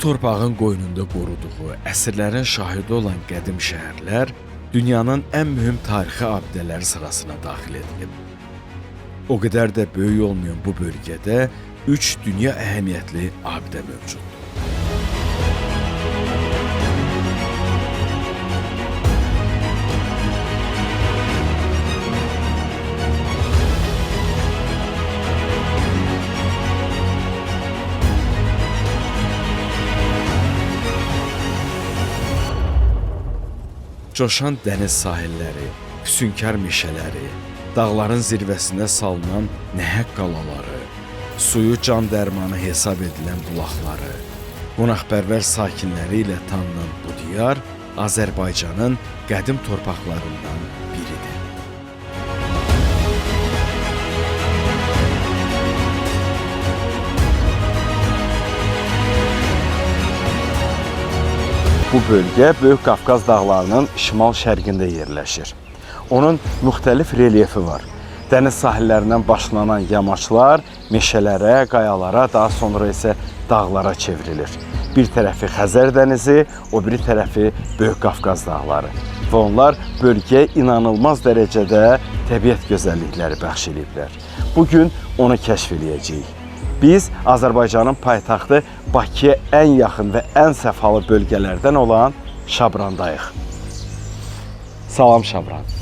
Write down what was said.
torpağın qoynunda qoruduğu, əsrlərin şahidi olan qədim şəhərlər dünyanın ən mühüm tarixi abidələri sırasına daxil edilib. O qədər də böyük olmayan bu bölgədə 3 dünya əhəmiyyətli abidə mövcuddur. Coşan dəniz sahilləri, füsunkar meşələri, dağların zirvəsinə salınan nəhəng qalaları, suyu can dərmanı hesab edilən bulaqları, qonaqpərvər sakinləri ilə tanınan bu diyar Azərbaycanın qədim torpaqlarından biridir. Bu bölgə Böyük Qafqaz dağlarının şimal-şərqində yerləşir. Onun müxtəlif relyefi var. Dəniz sahillərindən başlanan yamaçlar meşələrə, qayalara, daha sonra isə dağlara çevrilir. Bir tərəfi Xəzər dənizi, o biri tərəfi Böyük Qafqaz dağları. Və onlar bölgəyə inanılmaz dərəcədə təbiət gözəllikləri bəxş ediblər. Bugün onu kəşf edəcəyik. Biz Azərbaycanın paytaxtı Bakıya ən yaxın və ən səfalı bölgələrdən olan Şabrandayıq. Salam Şabran.